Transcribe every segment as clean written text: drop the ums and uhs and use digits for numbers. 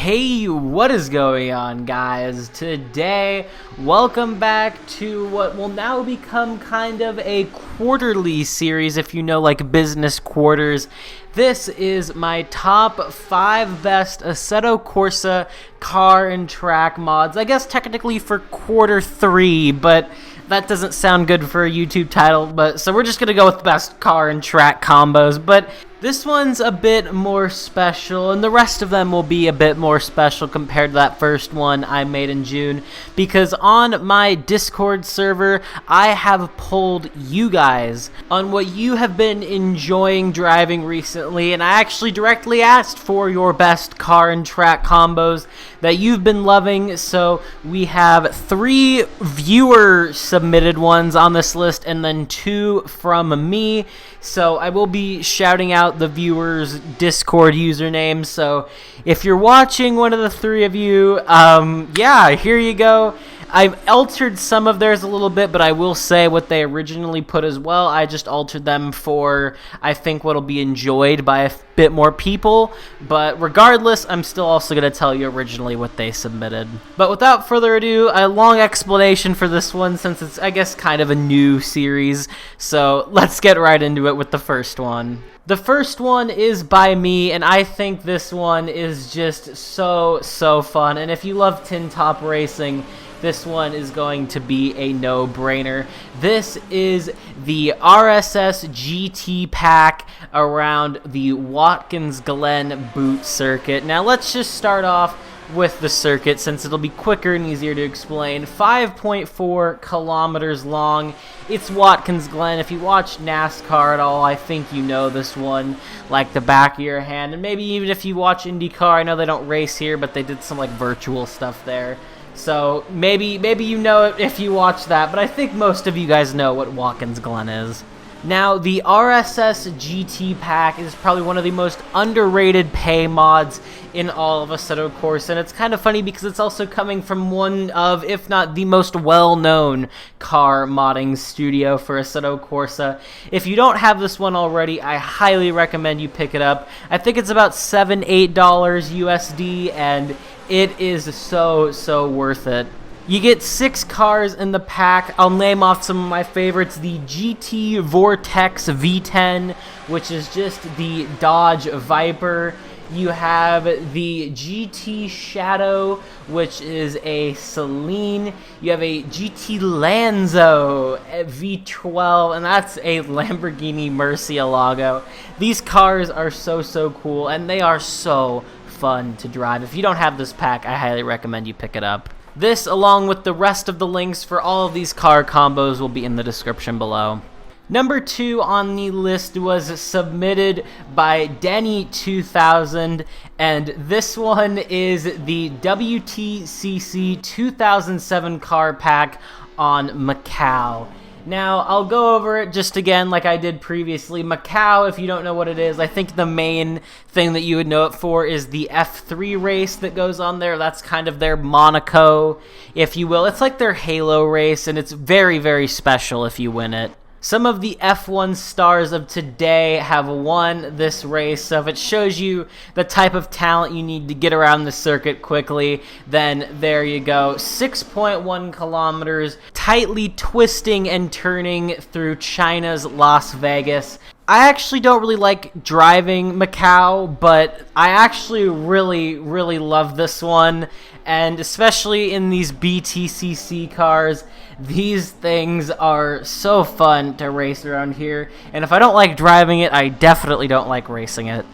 Hey, what is going on, guys? Today, welcome back to what will now become kind of a quarterly series, if you know, like business quarters. This is my top 5 best Assetto Corsa car and track mods. I guess technically for quarter 3, but that doesn't sound good for a YouTube title. But so we're just gonna go with best car and track combos. But this one's a bit more special, and the rest of them will be a bit more special compared to that first one I made in June, because on my Discord server, I have polled you guys on what you have been enjoying driving recently, and I actually directly asked for your best car and track combos that you've been loving. So we have 3 viewer submitted ones on this list, and then 2 from me. So I will be shouting out the viewers' Discord usernames. So if you're watching, one of the 3 of you, yeah, here you go. I've altered some of theirs a little bit, but I will say what they originally put as well. I just altered them for, I think, what'll be enjoyed by a bit more people. But regardless, I'm still also going to tell you originally what they submitted. But without further ado, a long explanation for this one, since it's, I guess, kind of a new series. So let's get right into it with the first one. The first one is by me, and I think this one is just so fun. And if you love Tin Top Racing, this one is going to be a no-brainer. This is the RSS GT pack around the Watkins Glen boot circuit. Now let's just start off with the circuit, since it'll be quicker and easier to explain. 5.4 kilometers long. It's Watkins Glen. If you watch NASCAR at all, I think you know this one like the back of your hand. And maybe even if you watch IndyCar, I know they don't race here, but they did some like virtual stuff there. So maybe you know it if you watch that, but I think most of you guys know what Watkins Glen is. Now, the RSS GT pack is probably one of the most underrated pay mods in all of Assetto Corsa, and it's kind of funny because it's also coming from one of, if not the most well-known car modding studio for Assetto Corsa. If you don't have this one already, I highly recommend you pick it up. I think it's about $7-8 USD, and it is so worth it. You get 6 cars in the pack. I'll name off some of my favorites. The GT Vortex V10, which is just the Dodge Viper. You have the GT Shadow, which is a Celine. You have a GT Lanzo V12, and that's a Lamborghini Murcielago. These cars are so cool, and they are so fun to drive. If you don't have this pack, I highly recommend you pick it up. This, along with the rest of the links for all of these car combos, will be in the description below. Number 2 on the list was submitted by Denny2000, and this one is the WTCC 2007 car pack on Macau. Now, I'll go over it just again like I did previously. Macau, if you don't know what it is, I think the main thing that you would know it for is the F3 race that goes on there. That's kind of their Monaco, if you will. It's like their Halo race, and it's very special if you win it. Some of the F1 stars of today have won this race, so if it shows you the type of talent you need to get around the circuit quickly, then there you go. 6.1 kilometers, tightly twisting and turning through China's Las Vegas. I actually don't really like driving Macau, but I actually really love this one, and especially in these BTCC cars, these things are so fun to race around here, and if I don't like driving it, I definitely don't like racing it.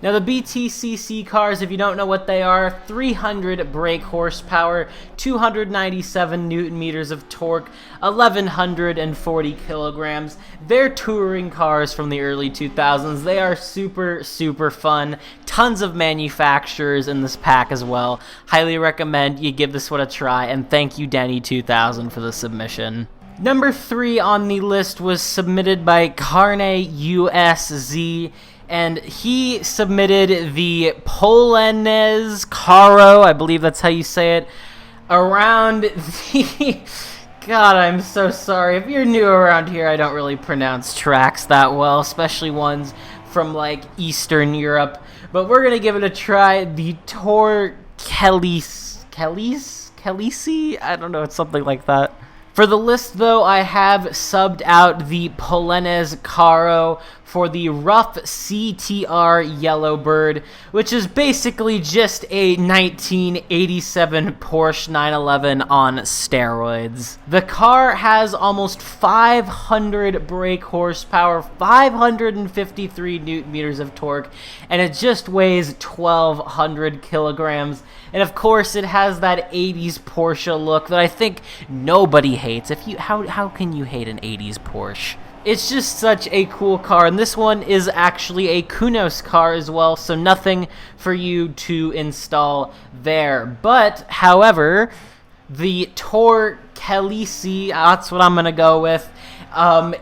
Now, the BTCC cars, if you don't know what they are, 300 brake horsepower, 297 newton meters of torque, 1,140 kilograms. They're touring cars from the early 2000s. They are super fun. Tons of manufacturers in this pack as well. Highly recommend you give this one a try, and thank you, Denny2000, for the submission. Number 3 on the list was submitted by Carne USZ, and he submitted the Polonez Caro, I believe that's how you say it, around the... God, I'm so sorry. If you're new around here, I don't really pronounce tracks that well, especially ones from, like, Eastern Europe. but we're gonna give it a try. The Tor Khaleesi? I don't know, it's something like that. For the list, though, I have subbed out the Polonez Caro for the rough CTR Yellowbird, which is basically just a 1987 Porsche 911 on steroids. The car has almost 500 brake horsepower, 553 newton meters of torque, and it just weighs 1,200 kilograms. And of course, it has that 80s Porsche look that I think nobody hates. How can you hate an 80s Porsche? It's just such a cool car, and this one is actually a Kunos car as well, so nothing for you to install there. But, however, the Tor Khaleesi, that's what I'm going to go with,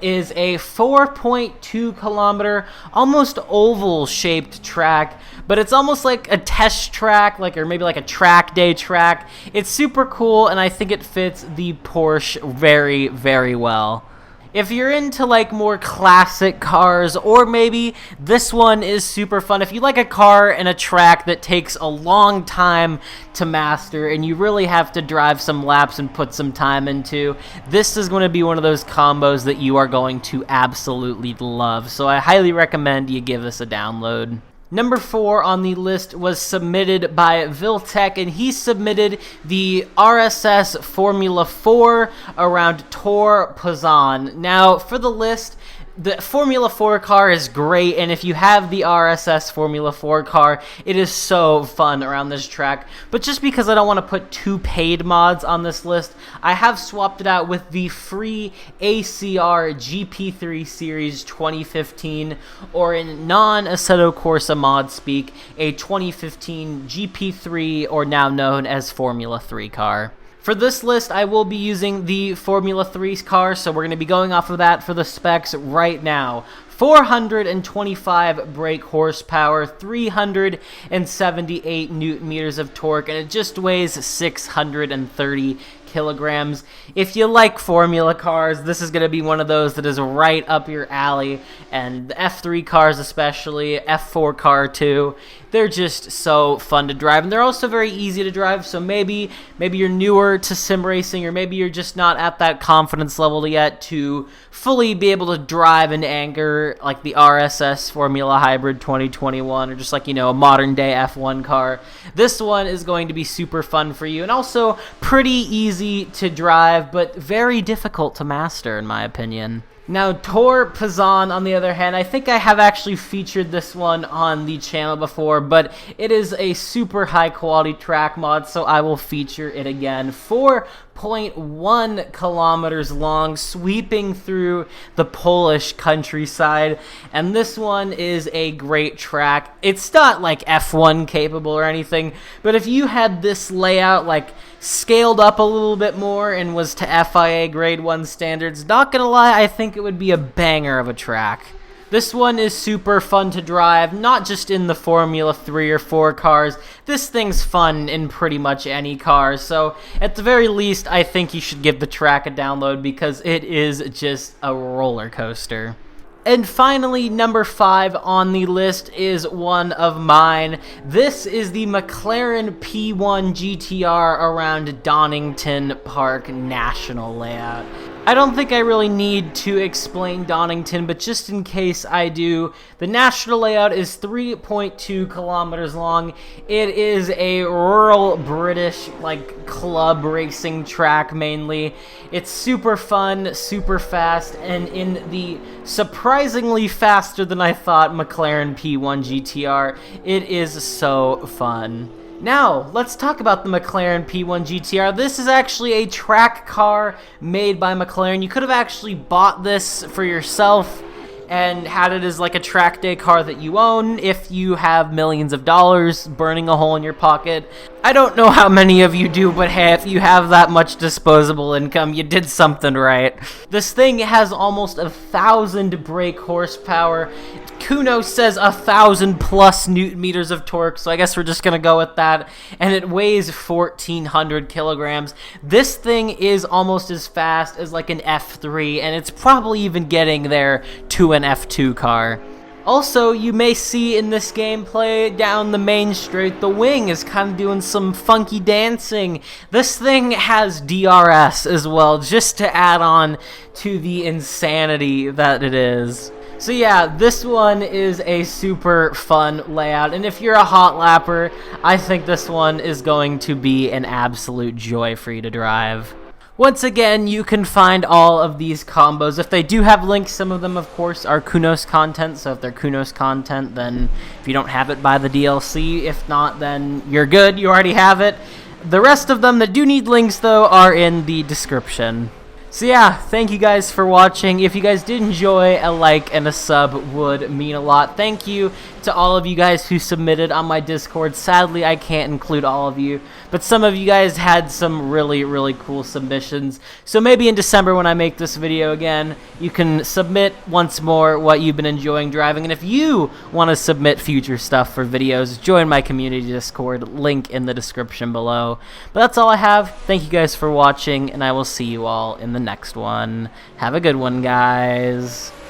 is a 4.2 kilometer, almost oval-shaped track, but it's almost like a test track, or maybe like a track day track. It's super cool, and I think it fits the Porsche very, very well. If you're into like more classic cars, or maybe this one is super fun. If you like a car and a track that takes a long time to master and you really have to drive some laps and put some time into, this is going to be one of those combos that you are going to absolutely love. So I highly recommend you give this a download. Number 4 on the list was submitted by Viltech, and he submitted the RSS Formula 4 around Tor Pazan. Now, for the list, the Formula 4 car is great, and if you have the RSS Formula 4 car, it is so fun around this track. But just because I don't want to put 2 paid mods on this list, I have swapped it out with the free ACR GP3 Series 2015, or in non-Assetto Corsa mod speak, a 2015 GP3, or now known as Formula 3 car. For this list, I will be using the Formula 3 car, so we're going to be going off of that for the specs right now. 425 brake horsepower, 378 newton meters of torque, and it just weighs 630 kilograms. If you like Formula cars, this is going to be one of those that is right up your alley, and the F3 cars especially, F4 car too, they're just so fun to drive, and they're also very easy to drive. So maybe you're newer to sim racing, or maybe you're just not at that confidence level yet to fully be able to drive in anger like the RSS Formula Hybrid 2021, or just like, a modern day F1 car. This one is going to be super fun for you, and also pretty easy to drive, but very difficult to master in my opinion. Now, Tor Pazan, on the other hand, I think I have actually featured this one on the channel before, but it is a super high-quality track mod, so I will feature it again. 4.1 kilometers long, sweeping through the Polish countryside, and this one is a great track. It's not like F1 capable or anything, but if you had this layout scaled up a little bit more and was to FIA grade 1 standards, not gonna lie, I think it would be a banger of a track. This one is super fun to drive, not just in the Formula 3 or 4 cars. This thing's fun in pretty much any car, so at the very least, I think you should give the track a download because it is just a roller coaster. And finally, number 5 on the list is one of mine. This is the McLaren P1 GTR around Donington Park National layout. I don't think I really need to explain Donington, but just in case I do, the national layout is 3.2 kilometers long. It is a rural British, club racing track mainly. It's super fun, super fast, and in the surprisingly faster than I thought McLaren P1 GTR, it is so fun. Now, let's talk about the McLaren P1 GTR. This is actually a track car made by McLaren. You could have actually bought this for yourself and had it as like a track day car that you own if you have millions of dollars burning a hole in your pocket. I don't know how many of you do, but hey, if you have that much disposable income, you did something right. This thing has almost 1,000 brake horsepower. Kuno says 1,000 plus newton meters of torque, so I guess we're just gonna go with that. And it weighs 1,400 kilograms. This thing is almost as fast as like an F3, and it's probably even getting there to an F2 car. Also, you may see in this gameplay down the main straight, the wing is kind of doing some funky dancing. This thing has DRS as well, just to add on to the insanity that it is. So yeah, this one is a super fun layout, and if you're a hot lapper, I think this one is going to be an absolute joy for you to drive. Once again, you can find all of these combos. If they do have links, some of them, of course, are Kunos content. So if they're Kunos content, then if you don't have it, buy the DLC. If not, then you're good. You already have it. The rest of them that do need links, though, are in the description. So yeah, thank you guys for watching. If you guys did enjoy, a like and a sub would mean a lot. Thank you to all of you guys who submitted on my Discord. Sadly, I can't include all of you, but some of you guys had some really, really cool submissions. So maybe in December when I make this video again, you can submit once more what you've been enjoying driving. And if you want to submit future stuff for videos, join my community Discord, link in the description below. But that's all I have. Thank you guys for watching, and I will see you all in the next one. Have a good one, guys.